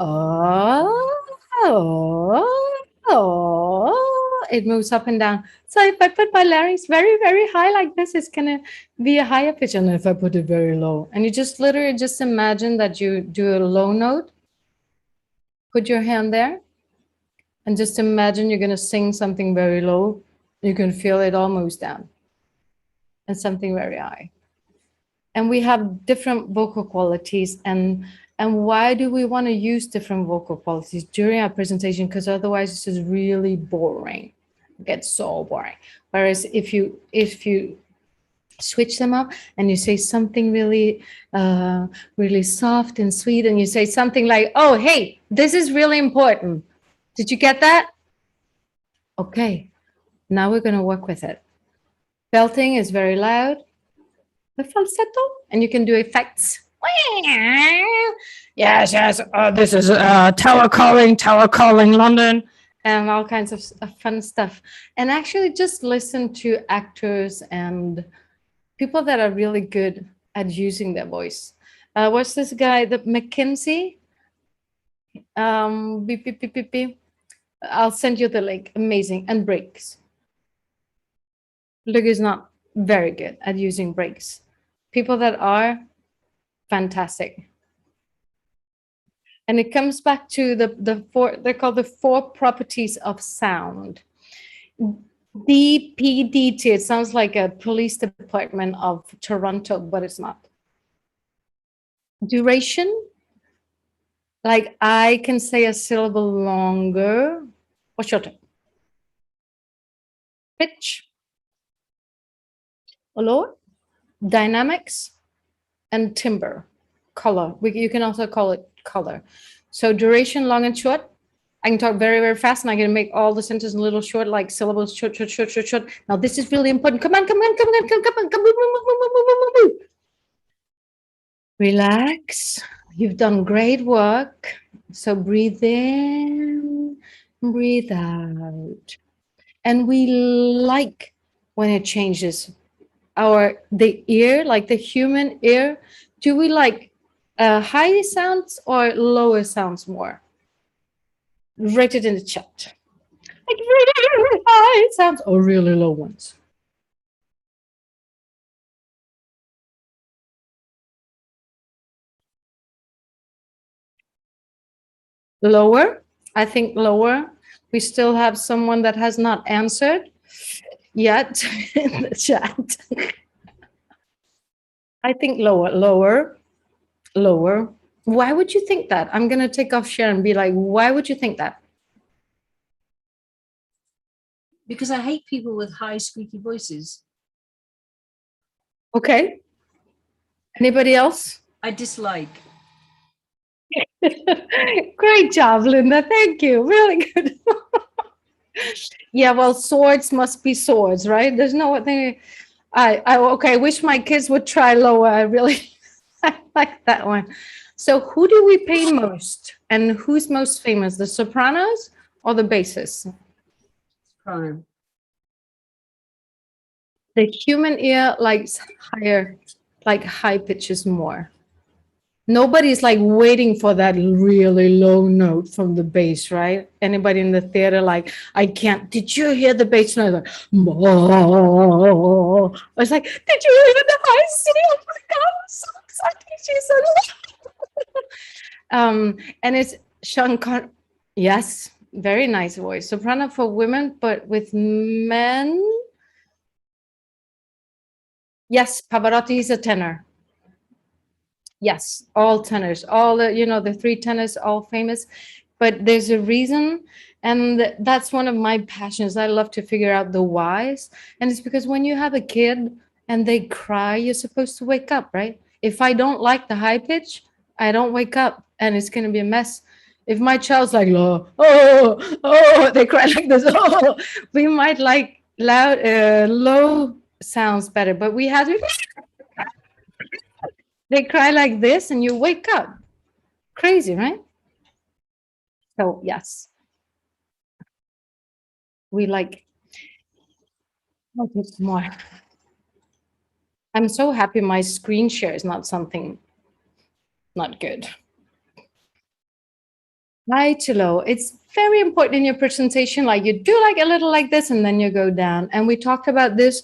it moves up and down. So if I put my larynx very, very high like this, it's gonna be a higher pitch. And if I put it very low, and you just literally just imagine that you do a low note, put your hand there, and just imagine you're gonna sing something very low. You can feel it all moves down, and something very high. And we have different vocal qualities. And why do we want to use different vocal qualities during our presentation? Because otherwise it's just really boring. It gets so boring. Whereas if you switch them up and you say something really really soft and sweet, and you say something like, oh, hey, this is really important. Did you get that? Okay, now we're going to work with it. Belting is very loud. The falsetto, and you can do effects. Yes, this is Tower calling London, and all kinds of fun stuff. And actually just listen to actors and people that are really good at using their voice. What's this guy, the McKinsey? Beep, beep, beep, beep, beep. I'll send you the link. Amazing. And breaks. Lykke is not very good at using breaks. People that are, fantastic. And it comes back to the four, they're called the 4 properties of sound. DPDT, it sounds like a police department of Toronto, but it's not. Duration, like I can say a syllable longer or shorter. Pitch, or lower. Dynamics, and timbre, color. You can also call it color. So duration, long and short. I can talk very, very fast, and I can make all the sentences a little short, like syllables, short. Now this is really important. Come on. Relax. You've done great work. So breathe in, breathe out. And we like when it changes. The ear, like the human ear, do we like high sounds or lower sounds more? Write it in the chat. Like really high sounds or really low ones. Lower. I think lower. We still have someone that has not answered yet in the chat. I think lower, lower, lower. Why would you think that? I'm going to take off share and be like, why would you think that? Because I hate people with high squeaky voices. Okay. Anybody else? I dislike. Great job, Linda. Thank you. Really good. Yeah, well, swords must be swords, right? There's no thing. Okay, I wish my kids would try lower. I really I like that one. So who do we pay most? And who's most famous? The sopranos or the basses? Prime. The human ear likes higher, like high pitches more. Nobody's like waiting for that really low note from the bass, right? Anybody in the theater like, I can't, did you hear the bass note? Like, oh. It's like, did you hear the high C? Oh my God, I'm so excited. She's so and it's Sean Con. Yes, very nice voice. Soprano for women, but with men. Yes, Pavarotti is a tenor. Yes, all tenors, all the, the three tenors, all famous, but there's a reason. And that's one of my passions. I love to figure out the whys. And it's because when you have a kid and they cry, you're supposed to wake up, right? If I don't like the high pitch, I don't wake up and it's going to be a mess. If my child's like, oh, they cry like this, oh, we might like loud, low sounds better, but we had to. They cry like this and you wake up. Crazy, right? So yes. We like, oh, there's more. I'm so happy my screen share is not something not good. High to low. It's very important in your presentation. Like you do like a little like this and then you go down. And we talked about this.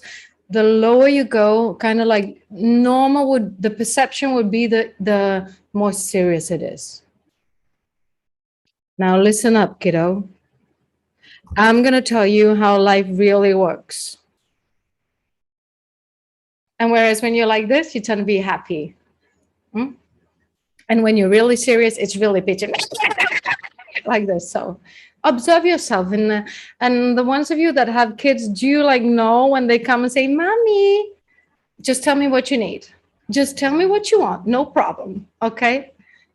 The lower you go, kind of like normal would, the perception would be the more serious it is. Now listen up, kiddo. I'm going to tell you how life really works. And whereas when you're like this, you tend to be happy. And when you're really serious, it's really pitching like this. So observe yourself. And the ones of you that have kids, do you like know when they come and say, Mommy, just tell me what you need. Just tell me what you want. No problem. Okay.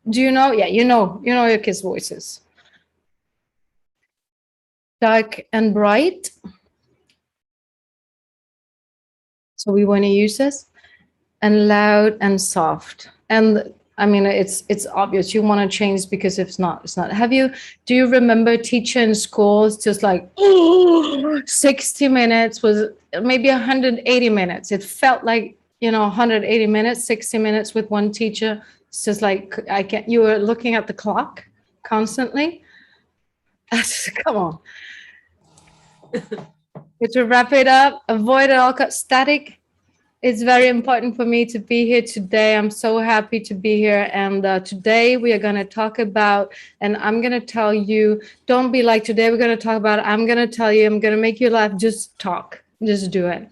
Do you know? Yeah, you know your kids' voices. Dark and bright. So we want to use this. And loud and soft. And I mean, it's obvious you want to change because if it's not. Do you remember teacher in schools just like, 60 minutes was maybe 180 minutes. It felt like, 180 minutes, 60 minutes with one teacher. It's just like, you were looking at the clock constantly. Come on. To wrap it up, avoid all static. It's very important for me to be here today. I'm so happy to be here. And today we are going to talk about, and I'm going to tell you, don't be like, today we're going to talk about, I'm going to tell you, I'm going to make you laugh. Just talk. Just do it.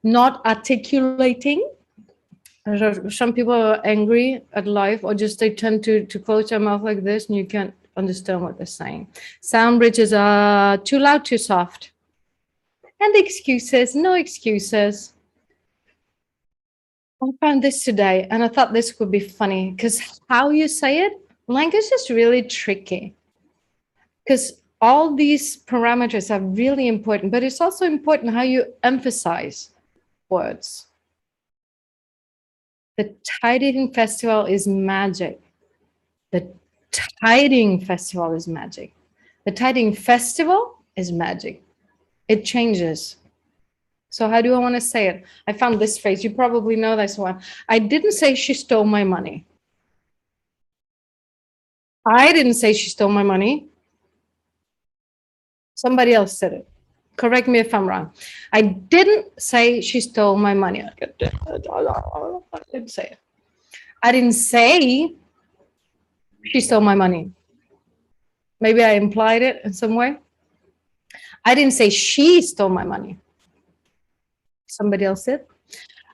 Not articulating. Some people are angry at life or just they tend to close their mouth like this and you can't understand what they're saying. Sound bridges are too loud, too soft. And excuses, no excuses. I found this today and I thought this could be funny because how you say it, language is really tricky because all these parameters are really important, but it's also important how you emphasize words. The Tiding Festival is magic. The Tiding Festival is magic. The Tiding Festival is magic. It changes. So how do I want to say it? I found this phrase. You probably know this one. I didn't say she stole my money. I didn't say she stole my money. Somebody else said it. Correct me if I'm wrong. I didn't say she stole my money. I didn't say it. I didn't say she stole my money. Maybe I implied it in some way. I didn't say she stole my money. Somebody else did.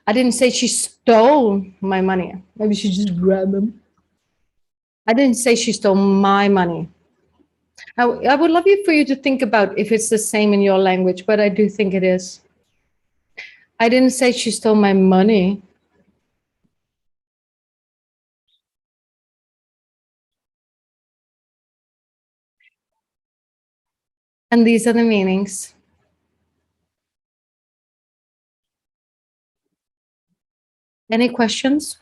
I didn't say she stole my money. Maybe she just grabbed them. I didn't say she stole my money. I would love for you to think about if it's the same in your language, but I do think it is. I didn't say she stole my money. And these are the meanings. Any questions?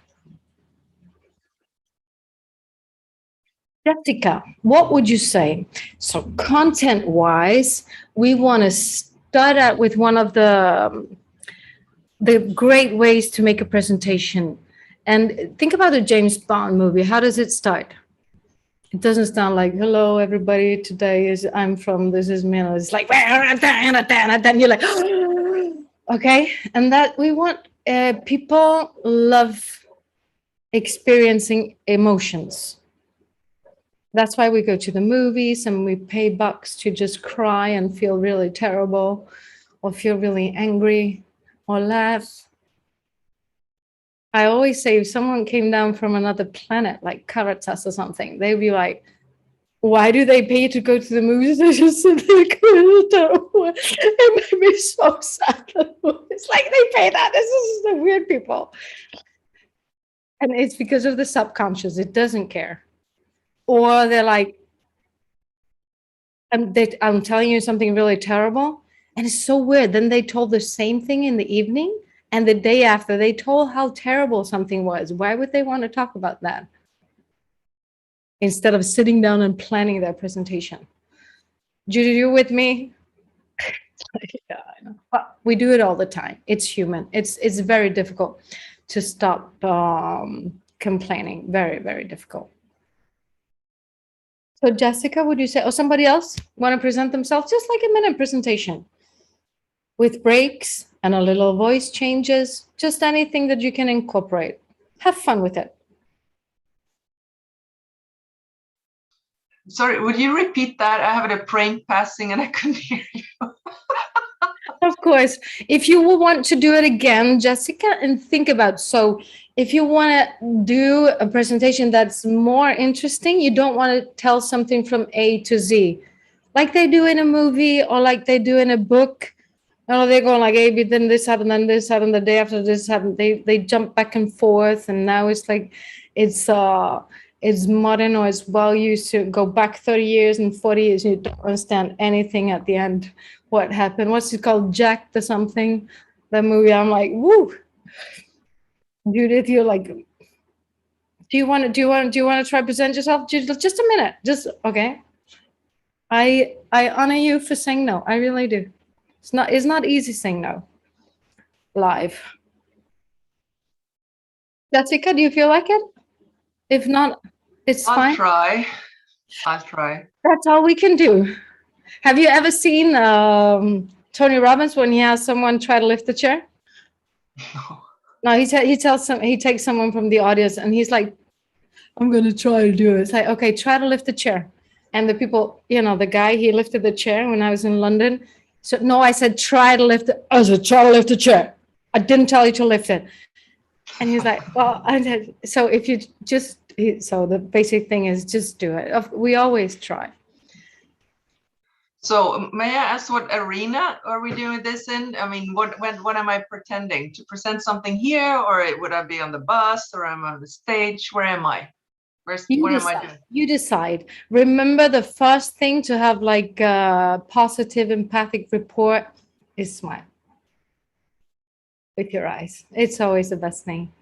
Jessica, what would you say? So content-wise, we want to start out with one of the great ways to make a presentation. And think about the James Bond movie. How does it start? It doesn't sound like, hello, everybody, today I'm from, this is me. It's like, and then you're like, okay. And that we want, people love experiencing emotions. That's why we go to the movies and we pay bucks to just cry and feel really terrible or feel really angry or laugh. I always say if someone came down from another planet, like Caritas or something, they'd be like, why do they pay to go to the movies? They just sit there. It made me so sad. It's like they pay that. This is the weird people. And it's because of the subconscious. It doesn't care. Or they're like, I'm telling you something really terrible. And it's so weird. Then they told the same thing in the evening. And the day after, they told how terrible something was. Why would they want to talk about that? Instead of sitting down and planning their presentation. Judy, you with me? Yeah, I know. But we do it all the time. It's human. It's very difficult to stop complaining. Very, very difficult. So Jessica, would you say, or somebody else want to present themselves? Just like a minute presentation with breaks and a little voice changes, just anything that you can incorporate. Have fun with it. Sorry, would you repeat that? I have a brain passing and I couldn't hear you. Of course, if you will want to do it again, Jessica, and think about, so if you want to do a presentation that's more interesting, you don't want to tell something from A to Z, like they do in a movie or like they do in a book. Oh, they're going like A, B, then this happened, then this happened, the day after this happened. They jump back and forth, and now it's like it's modern, or it's well used to go back 30 years and 40 years. You don't understand anything at the end. What happened? What's it called? Jack the something, that movie. I'm like, woo. Judith, you're like, do you want to try present yourself? Just a minute. Just okay. I honor you for saying no. I really do. It's not easy saying no live. Jessica, do you feel like it? If not, it's fine. I'll try. That's all we can do. Have you ever seen Tony Robbins when he has someone try to lift the chair? No, he takes someone from the audience and he's like, I'm going to try to do it. It's like, okay, try to lift the chair. And the people, the guy, he lifted the chair when I was in London. So no, I said, try to lift it. I said, try to lift the chair. I didn't tell you to lift it. And he's like, well, I said, so if you just, so the basic thing is just do it. We always try. So may I ask, what arena are we doing this in? I mean, what am I pretending to present something here, or would I be on the bus, or am I on the stage? Where am I? What am I doing? You decide. Remember, the first thing to have like a positive empathic report is smile with your eyes. It's always the best thing.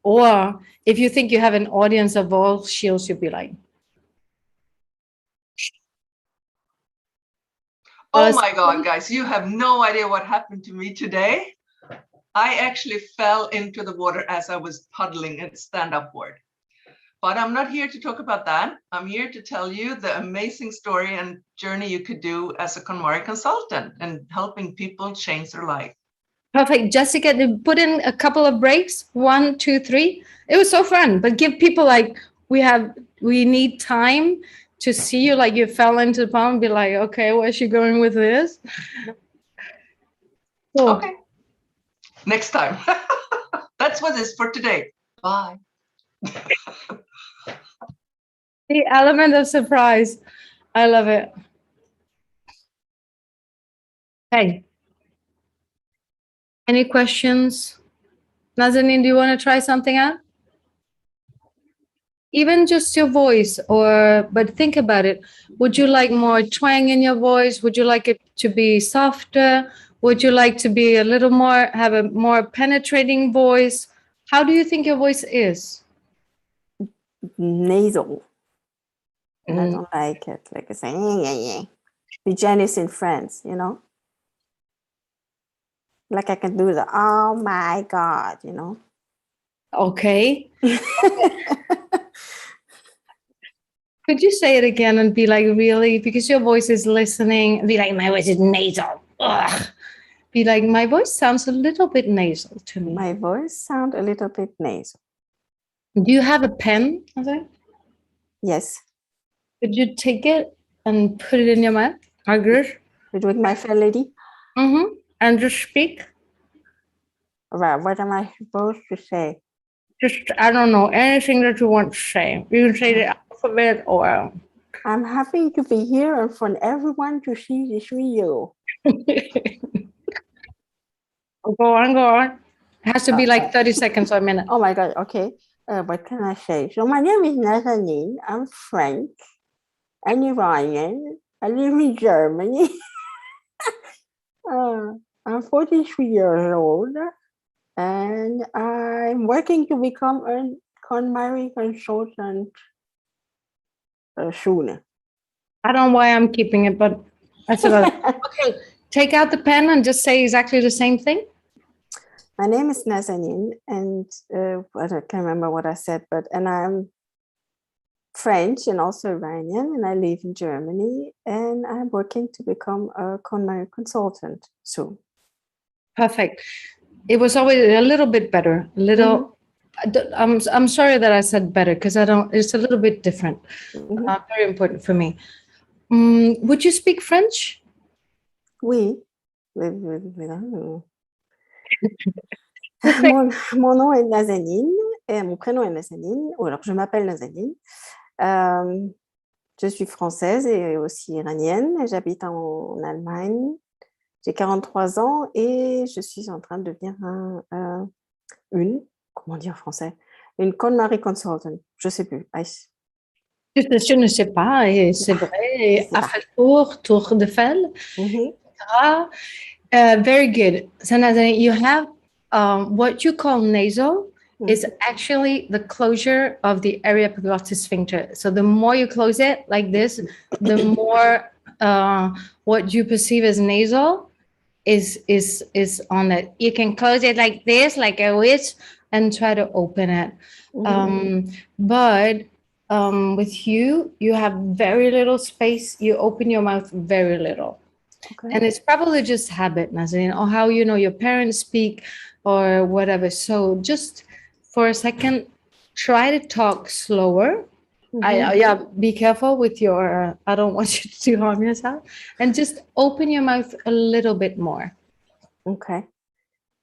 Or if you think you have an audience of all shields, you'll be like, oh my God, guys, you have no idea what happened to me today. I actually fell into the water as I was paddling at stand-up board. But I'm not here to talk about that. I'm here to tell you the amazing story and journey you could do as a KonMari consultant and helping people change their life. Perfect. Jessica, put in a couple of breaks. 1, 2, 3. It was so fun, but give people like, we need time to see you, like you fell into the pond, be like, okay, where's she going with this? Cool. Okay. Next time. That's what it is for today. Bye. The element of surprise. I love it. Hey, any questions? Nazanin, do you want to try something out? Even just your voice, but think about it. Would you like more twang in your voice? Would you like it to be softer? Would you like to be a little more, have a more penetrating voice? How do you think your voice is? Nasal. And I don't like it. Like it's saying, be Janice in France, you know? Like I can do the, oh my God, you know? Okay. Could you say it again and be like, really? Because your voice is listening. Be like, my voice is nasal. Ugh. Be like, my voice sounds a little bit nasal to me. My voice sounds a little bit nasal. Do you have a pen? Yes. Could you take it and put it in your mouth? Agreed. With my fair lady? Mm-hmm. And just speak. Right. What am I supposed to say? Just, I don't know, anything that you want to say. You can say the alphabet or... I'm happy to be here and for everyone to see this video. Go on. It has to be like 30 seconds or a minute. Oh my God, okay. What can I say? So my name is Nazanin. I'm French and Iranian. I live in Germany. I'm 43 years old and I'm working to become a KonMari Consultant soon. I don't know why I'm keeping it, but I said, okay, take out the pen and just say exactly the same thing. My name is Nazanin, and I can't remember what I said, and I'm French and also Iranian, and I live in Germany, and I'm working to become a KonMari Consultant soon. Perfect. It was always a little bit better, a little. I'm sorry that I said better because I don't. It's a little bit different. Very important for me. Would you speak French? Oui. Mon nom est Nazanin, et mon prénom est Nazanin, ou alors je m'appelle Nazanin. Je suis française et aussi iranienne, et j'habite en Allemagne. J'ai 43 ans et je suis en train de devenir comment dire en français, une KonMari Consultant, je ne sais plus. Je ne sais pas, et c'est vrai, à faire tour de fel. Very good. So Nazanin, you have what you call nasal is actually the closure of the area epiglottis sphincter. So the more you close it like this, the more what you perceive as nasal is on it. You can close it like this, like a witch, and try to open it. But with you have very little space. You open your mouth very little. Okay. And it's probably just habit, Nazanin, or how your parents speak or whatever. So just for a second, try to talk slower. Be careful with your, I don't want you to harm yourself. And just open your mouth a little bit more. Okay.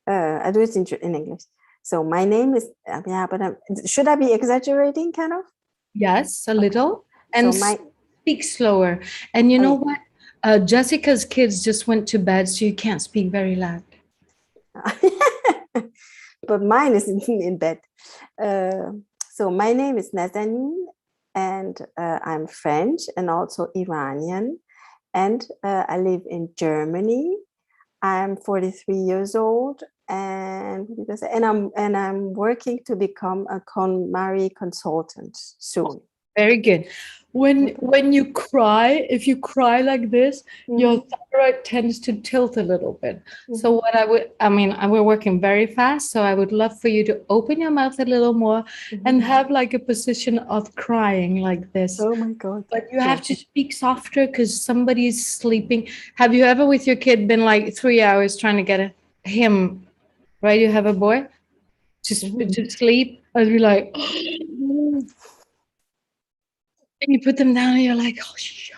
I do it in English. So my name is, but should I be exaggerating kind of? Yes, a little. And so speak slower. And you know what? Jessica's kids just went to bed, so you can't speak very loud. But mine is in bed. So my name is Nazanin, and I'm French and also Iranian, and I live in Germany. I'm 43 years old, and I'm working to become a KonMari Consultant soon. Very good. When you cry, if you cry like this, your thyroid tends to tilt a little bit. So what we're working very fast, so I would love for you to open your mouth a little more and have like a position of crying like this. Oh my God. But you have to speak softer because somebody's sleeping. Have you ever with your kid been like 3 hours trying to get him, right? You have a boy to sleep and be like, And you put them down and you're like, oh, shit.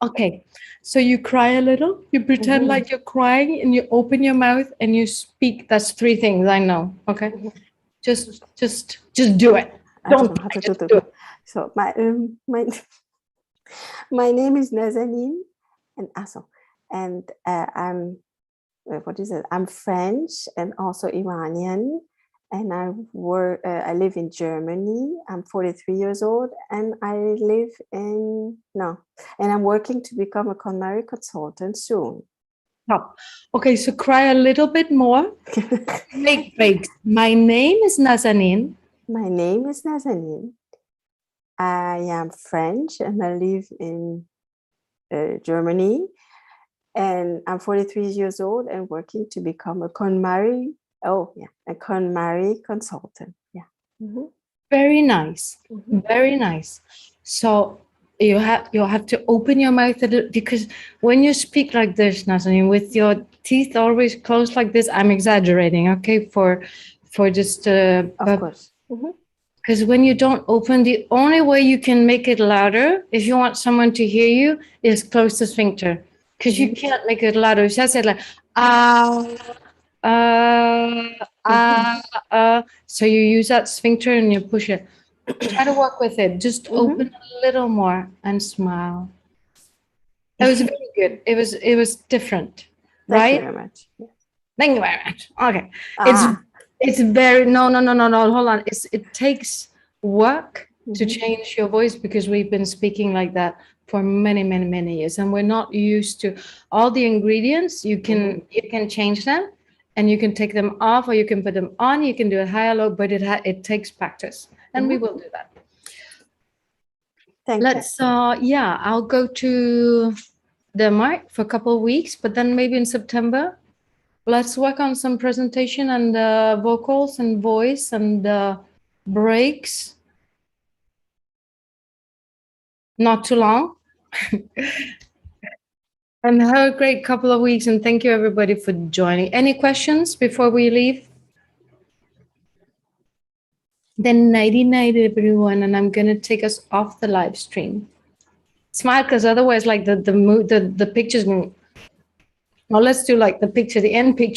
Okay. So you cry a little, you pretend like you're crying, and you open your mouth and you speak. That's 3 things I know. Okay. Just do it. I don't know how to do that. So my name is Nazanin, and I'm I'm French and also Iranian, and I live in Germany. I'm 43 years old, and I'm working to become a KonMari Consultant soon. Oh. Okay, so cry a little bit more. Make breaks. My name is Nazanin. My name is Nazanin. I am French and I live in Germany, and I'm 43 years old and working to become a KonMari Consultant. Yeah. Very nice. Very nice. So you have to open your mouth a little, because when you speak like this, Nazanin, with your teeth always closed like this, I'm exaggerating, okay, for just of course. Because when you don't open, the only way you can make it louder, if you want someone to hear you, is close the sphincter. Because you can't make it louder. So I said like, so you use that sphincter and you push it. Try to work with it. Just open a little more and smile. That was very good. It was different, right? Thank you very much. Yeah. Thank you very much. Okay. It's very no. Hold on. It takes work to change your voice, because we've been speaking like that for many years, and we're not used to all the ingredients. You can change them, and you can take them off, or you can put them on. You can do a higher low, but it takes practice, and we will do that. Let's I'll go to Denmark for a couple of weeks, but then maybe in September, let's work on some presentation and vocals and voice and breaks. Not too long. And have a great couple of weeks, and thank you everybody for joining. Any questions before we leave? Then nighty night everyone, and I'm gonna take us off the live stream. Smile, because otherwise like the pictures. Well, let's do like the end picture.